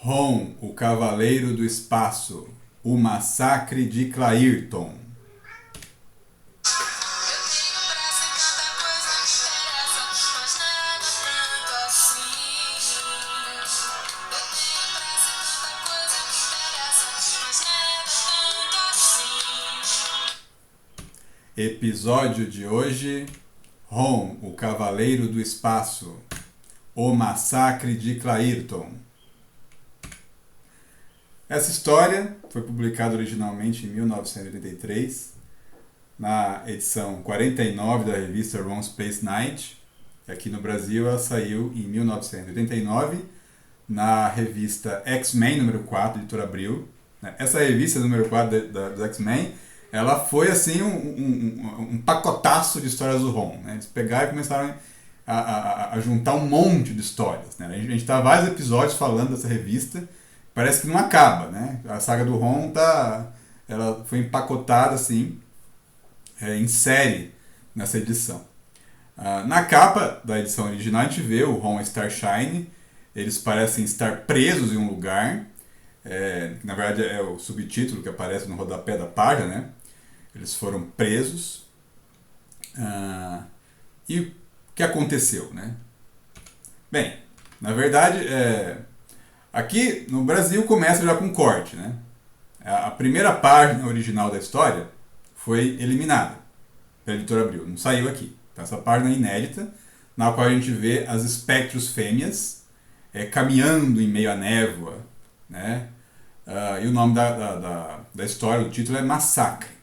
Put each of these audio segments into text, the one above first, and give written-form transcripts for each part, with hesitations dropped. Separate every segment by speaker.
Speaker 1: Ron, o Cavaleiro do Espaço, o Massacre de Clairton. Episódio de hoje: Ron, o Cavaleiro do Espaço, o Massacre de Clairton. Essa história foi publicada originalmente em 1983, na edição 49 da revista Ron Space Knight. Aqui no Brasil ela saiu em 1989, na revista X-Men número 4, editora Abril. Essa revista número 4 dos X-Men, ela foi assim um pacotaço de histórias do Ron. Né? Eles pegaram e começaram a juntar um monte de histórias. Né? A gente está vários episódios falando dessa revista, parece que não acaba. Né? A saga do Ron ela foi empacotada assim, em série nessa edição. Na capa da edição original a gente vê o Ron e Starshine. Eles parecem estar presos em um lugar. Na verdade é o subtítulo que aparece no rodapé da página, né? Eles foram presos. E o que aconteceu, né? Bem, na verdade, aqui no Brasil começa já com corte, né? A primeira página original da história foi eliminada pela editora Abril, não saiu aqui. Então, essa página é inédita, na qual a gente vê as espectros fêmeas caminhando em meio à névoa, né? E o nome da história, o título é Massacre.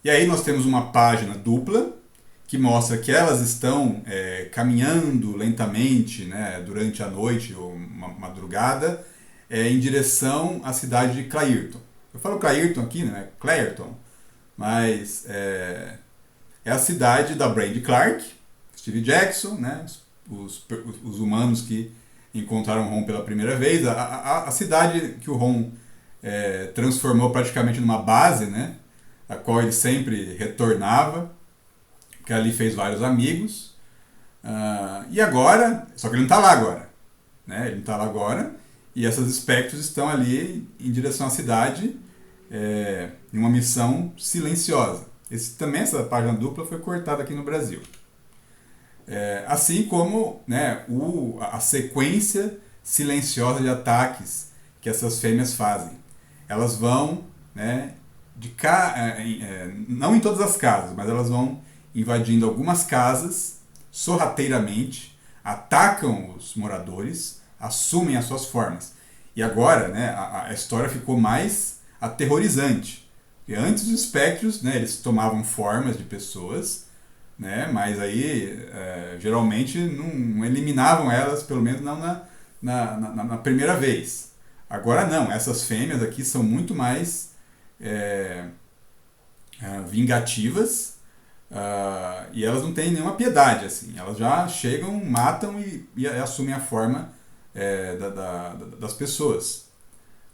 Speaker 1: E aí nós temos uma página dupla que mostra que elas estão caminhando lentamente, né, durante a noite ou uma madrugada em direção à cidade de Clairton. Eu falo Clairton aqui, né? Clairton, mas é a cidade da Brandi Clark, Steve Jackson, né? Os humanos que encontraram o Ron pela primeira vez, a cidade que o Ron transformou praticamente numa base, né? A qual ele sempre retornava, que ali fez vários amigos. E agora, só que ele não está lá agora, né? Ele não está lá agora, e essas espectros estão ali em direção à cidade, em uma missão silenciosa. Essa página dupla foi cortada aqui no Brasil. Assim como, né, a sequência silenciosa de ataques que essas fêmeas fazem. Elas vão, né, não em todas as casas, mas elas vão invadindo algumas casas sorrateiramente, atacam os moradores, assumem as suas formas. E agora, né, a história ficou mais aterrorizante. Porque antes os espectros, né, eles tomavam formas de pessoas, né, mas aí geralmente não eliminavam elas, pelo menos não na primeira vez. Agora não, essas fêmeas aqui são muito mais vingativas, e elas não têm nenhuma piedade, assim. Elas já chegam, matam e assumem a forma das pessoas.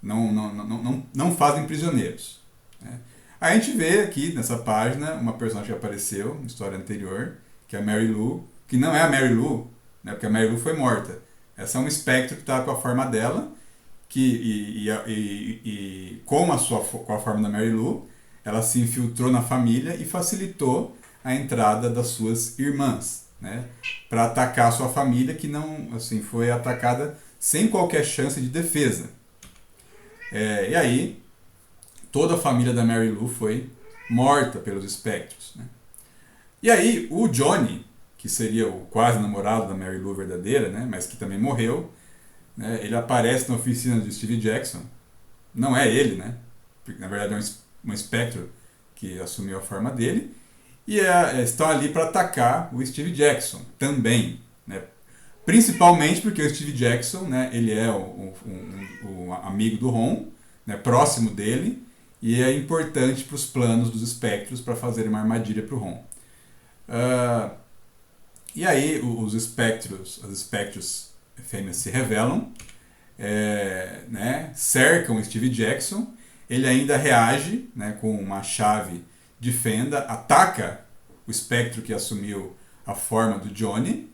Speaker 1: Não fazem prisioneiros. Né? Aí a gente vê aqui nessa página uma personagem que apareceu na história anterior, que é a Mary Lou, que não é a Mary Lou, né, porque a Mary Lou foi morta. Essa é um espectro que está com a forma dela, com a forma da Mary Lou, ela se infiltrou na família e facilitou a entrada das suas irmãs, né, para atacar a sua família, que não, assim, foi atacada sem qualquer chance de defesa. E aí toda a família da Mary Lou foi morta pelos espectros. Né? E aí o Johnny, que seria o quase namorado da Mary Lou verdadeira, né, mas que também morreu, né, ele aparece na oficina de Steve Jackson. Não é ele, né? Porque, na verdade é um espectro que assumiu a forma dele. E estão ali para atacar o Steve Jackson também. Né? Principalmente porque o Steve Jackson, né, ele é o amigo do Ron, né, próximo dele, e é importante para os planos dos espectros para fazerem uma armadilha para o Ron. E aí as espectros fêmeas se revelam, né, cercam o Steve Jackson. Ele ainda reage, né, com uma chave de fenda, ataca o espectro que assumiu a forma do Johnny,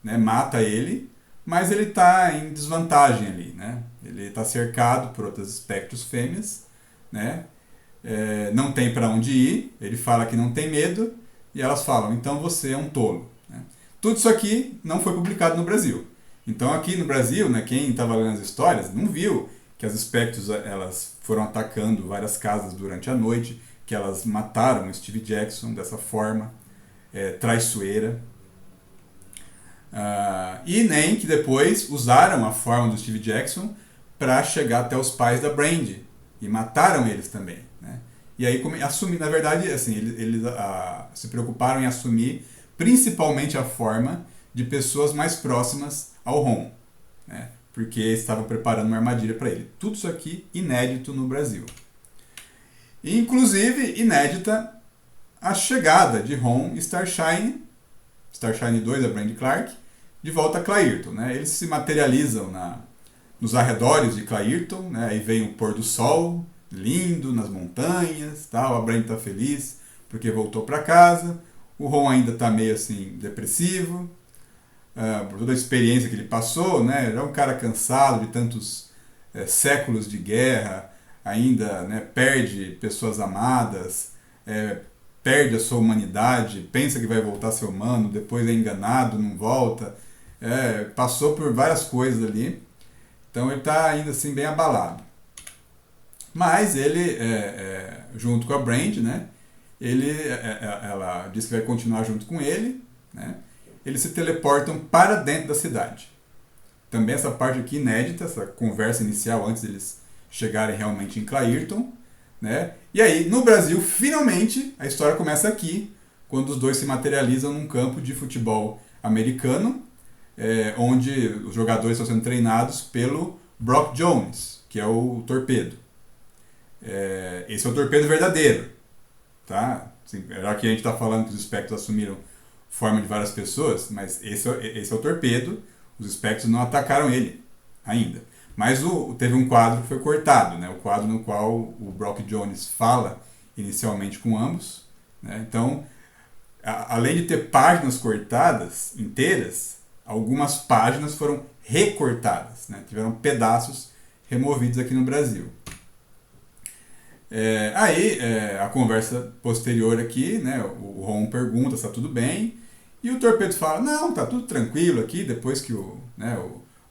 Speaker 1: né, mata ele, mas ele está em desvantagem ali, né? Ele está cercado por outras espectros fêmeas, né? Não tem para onde ir, ele fala que não tem medo, e elas falam, então você é um tolo. Né? Tudo isso aqui não foi publicado no Brasil. Então aqui no Brasil, né, quem estava lendo as histórias não viu que as espectros elas foram atacando várias casas durante a noite, que elas mataram o Steve Jackson dessa forma traiçoeira. E nem que depois usaram a forma do Steve Jackson para chegar até os pais da Brandy e mataram eles também, né? E aí assumir, na verdade, assim, eles se preocuparam em assumir principalmente a forma de pessoas mais próximas ao Ron, né? Porque estavam preparando uma armadilha para ele. Tudo isso aqui inédito no Brasil. E, inclusive, inédita a chegada de Ron e Starshine 2, da Brandy Clark, de volta a Clairton, né? Eles se materializam nos arredores de Clairton, né? Aí vem o pôr do sol, lindo, nas montanhas, tal. A Brandy está feliz porque voltou para casa. O Ron ainda está meio assim depressivo, por toda a experiência que ele passou, né? Ele é um cara cansado de tantos séculos de guerra, ainda, né, perde pessoas amadas, perde a sua humanidade, pensa que vai voltar a ser humano, depois é enganado, não volta, passou por várias coisas ali, então ele está ainda assim bem abalado. Mas ele, junto com a Brandy, né, ela diz que vai continuar junto com ele, né, eles se teleportam para dentro da cidade. Também essa parte aqui inédita, essa conversa inicial antes deles chegarem realmente em Clairton, né? E aí, no Brasil, finalmente, a história começa aqui, quando os dois se materializam num campo de futebol americano, onde os jogadores estão sendo treinados pelo Brock Jones, que é o torpedo. Esse é o torpedo verdadeiro, tá? Assim, já que a gente está falando que os espectros assumiram forma de várias pessoas, mas esse é o torpedo, os espectros não atacaram ele ainda. Mas teve um quadro que foi cortado, né? O quadro no qual o Brock Jones fala inicialmente com ambos, né? Então, além de ter páginas cortadas inteiras, algumas páginas foram recortadas, né? Tiveram pedaços removidos aqui no Brasil. A conversa posterior aqui, né? O Ron pergunta se está tudo bem, e o torpedo fala, não, tá tudo tranquilo aqui, depois que o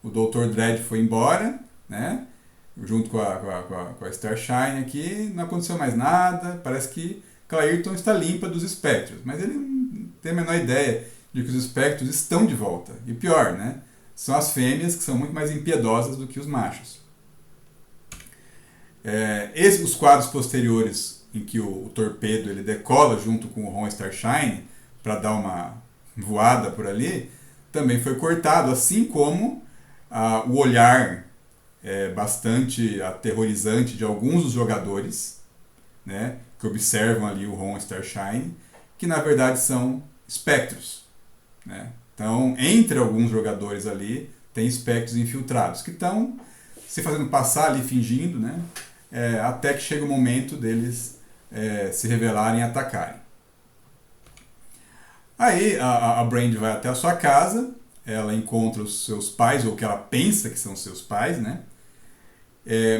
Speaker 1: Dr. Dredd foi embora, né? Junto com a Starshine aqui, não aconteceu mais nada, parece que Clairton está limpa dos espectros, mas ele não tem a menor ideia de que os espectros estão de volta. E pior, né? São as fêmeas que são muito mais impiedosas do que os machos. Os quadros posteriores em que o torpedo ele decola junto com o Ron Starshine para dar uma voada por ali, também foi cortado, assim como o olhar bastante aterrorizante de alguns dos jogadores, né, que observam ali o Ron Starshine, que na verdade são espectros, né? Então, entre alguns jogadores ali, tem espectros infiltrados, que estão se fazendo passar ali, fingindo, né, até que chega o momento deles se revelarem e atacarem. Aí a Brandy vai até a sua casa, ela encontra os seus pais, ou que ela pensa que são seus pais, né?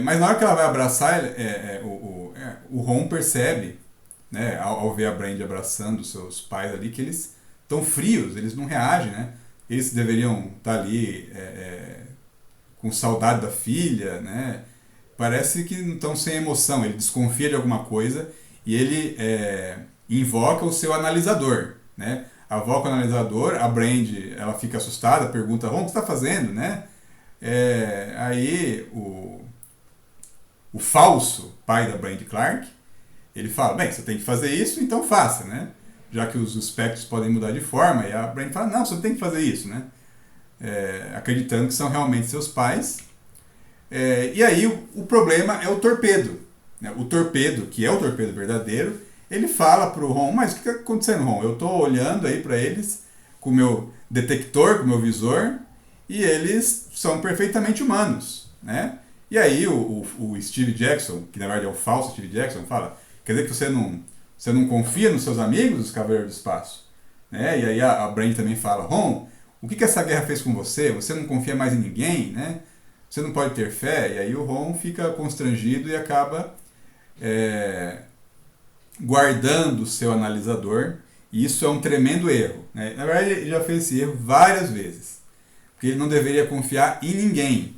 Speaker 1: Mas na hora que ela vai abraçar, o Ron percebe, né, ao ver a Brandy abraçando os seus pais ali, que eles estão frios, eles não reagem, né? Eles deveriam estar ali com saudade da filha, né? Parece que não estão sem emoção, ele desconfia de alguma coisa e ele invoca o seu analisador, né? Invoca o analisador, a Brandy ela fica assustada, pergunta, Ron, o que você está fazendo, né? Aí o falso pai da Brandy Clark, ele fala, bem, você tem que fazer isso, então faça, né? Já que os espectros podem mudar de forma, e a Brandy fala, não, você tem que fazer isso, né? Acreditando que são realmente seus pais. E aí o problema é o torpedo, né? O torpedo, que é o torpedo verdadeiro, ele fala pro Ron, mas o que está acontecendo, Ron? Eu estou olhando aí para eles com o meu detector, com o meu visor, e eles são perfeitamente humanos, né? E aí o Steve Jackson, que na verdade é o falso Steve Jackson, fala, quer dizer que você não confia nos seus amigos, os Cavaleiros do Espaço? Né? E aí a Brandy também fala, Ron, O que essa guerra fez com você? Você não confia mais em ninguém, né? Você não pode ter fé? E aí o Ron fica constrangido e acaba guardando o seu analisador. E isso é um tremendo erro, né? Na verdade, ele já fez esse erro várias vezes. Porque ele não deveria confiar em ninguém.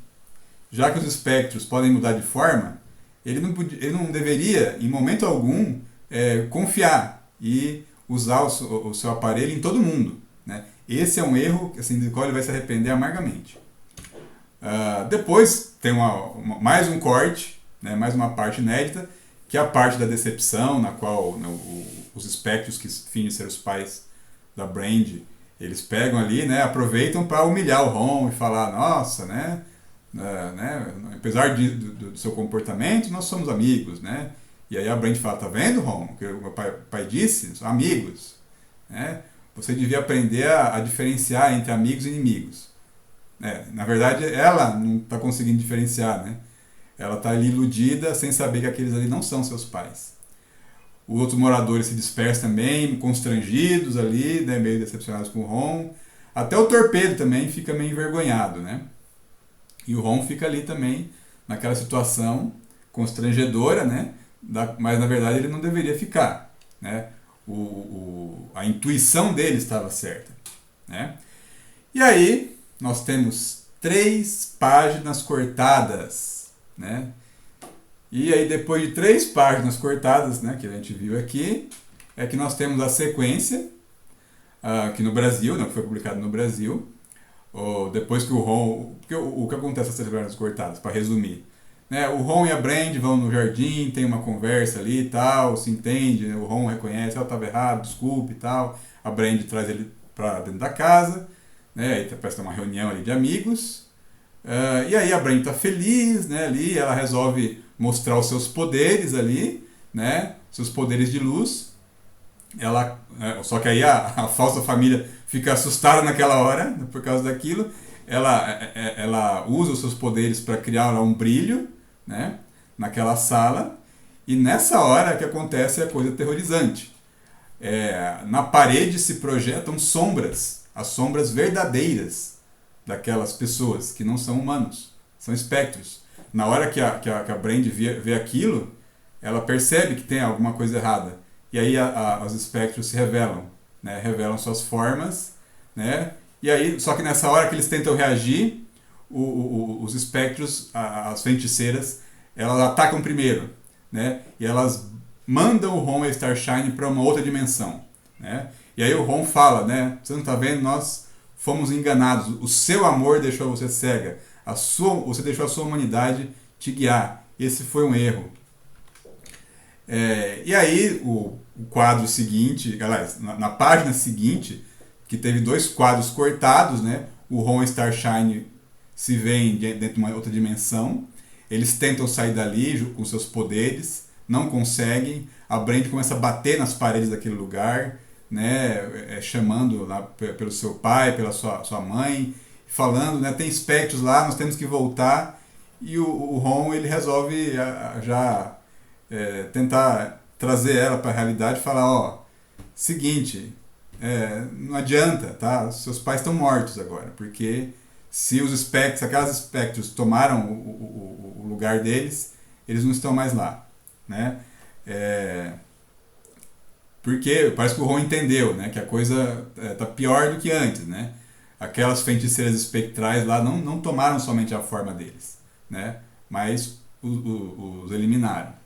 Speaker 1: Já que os espectros podem mudar de forma, ele não deveria, em momento algum, confiar e usar o seu aparelho em todo mundo, né? Esse é um erro assim, do qual ele vai se arrepender amargamente. Depois tem mais um corte, né, mais uma parte inédita, que é a parte da decepção, na qual, né, os espectros que fingem ser os pais da Brand, eles pegam ali, né, aproveitam para humilhar o Ron e falar, nossa, né, apesar do seu comportamento, nós somos amigos, né? E aí a Brand fala, tá vendo, Ron, o que o meu pai disse? São amigos, né? Você devia aprender a diferenciar entre amigos e inimigos. Na verdade, ela não está conseguindo diferenciar, né? Ela está ali iludida, sem saber que aqueles ali não são seus pais. Os outros moradores se dispersam também, constrangidos ali, né, meio decepcionados com o Ron. Até o Torpedo também fica meio envergonhado, né? E o Ron fica ali também, naquela situação constrangedora, né? Mas na verdade ele não deveria ficar, né? A intuição dele estava certa, né? E aí nós temos 3 páginas cortadas, né? E aí depois de 3 páginas cortadas, né, que a gente viu aqui, é que nós temos a sequência aqui no Brasil, né, que foi publicado no Brasil, depois que o Ron... O que acontece nessas páginas cortadas, para resumir? Né, o Ron e a Brand vão no jardim, tem uma conversa ali e tal, se entende, né, o Ron reconhece, eu estava errado, desculpe e tal, a Brand traz ele para dentro da casa, né, aí parece que é uma reunião ali de amigos, e aí a Brand está feliz, né, ali, ela resolve mostrar os seus poderes ali, né, seus poderes de luz. Só que aí a falsa família fica assustada naquela hora, né, por causa daquilo. Ela usa os seus poderes para criar lá um brilho, né, naquela sala, e nessa hora que acontece a coisa aterrorizante. Na parede se projetam sombras, as sombras verdadeiras daquelas pessoas que não são humanos, são espectros. Na hora que a Brand vê aquilo, ela percebe que tem alguma coisa errada. E aí os espectros se revelam, né? Revelam suas formas, né? E aí, só que nessa hora que eles tentam reagir, os espectros, as feiticeiras, elas atacam primeiro, né? E elas mandam o Ron e a Starshine para uma outra dimensão, né? E aí o Ron fala, né? Você não está vendo? Nós fomos enganados. O seu amor deixou você cega. Você deixou a sua humanidade te guiar. Esse foi um erro. E aí o quadro seguinte, aliás, na página seguinte, que teve 2 quadros cortados, né? O Ron e Starshine se veem dentro de uma outra dimensão. Eles tentam sair dali com seus poderes, não conseguem. A Brand começa a bater nas paredes daquele lugar, né? Chamando lá pelo seu pai, pela sua mãe, falando, né? Tem espectros lá, nós temos que voltar. E o Ron, ele resolve já tentar trazer ela para a realidade e falar, ó, seguinte, não adianta, tá? Seus pais estão mortos agora, porque se os espectros, aquelas espectros tomaram o lugar deles, eles não estão mais lá, né? Porque parece que o Ron entendeu, né, que a coisa tá pior do que antes, né? Aquelas feiticeiras espectrais lá não tomaram somente a forma deles, né? Mas os eliminaram.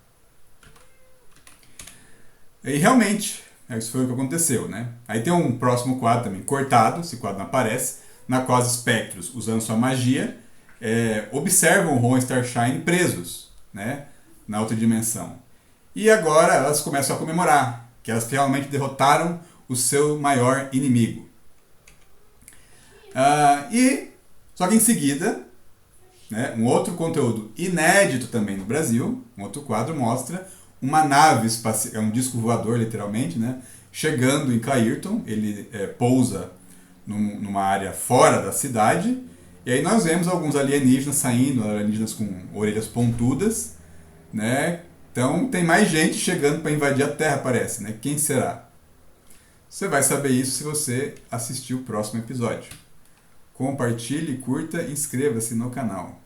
Speaker 1: E realmente, isso foi o que aconteceu, né? Aí tem um próximo quadro também, cortado, esse quadro não aparece, na qual os espectros, usando sua magia, observam o Ron e Starshine presos, né, na outra dimensão. E agora elas começam a comemorar, que elas realmente derrotaram o seu maior inimigo. Só que em seguida, né, um outro conteúdo inédito também no Brasil, um outro quadro mostra uma nave espacial, um disco voador literalmente, né, chegando em Clairton. Ele pousa numa área fora da cidade, e aí nós vemos alguns alienígenas saindo, alienígenas com orelhas pontudas, né? Então tem mais gente chegando para invadir a Terra, parece, né? Quem será? Você vai saber isso se você assistir o próximo episódio. Compartilhe, curta e inscreva-se no canal.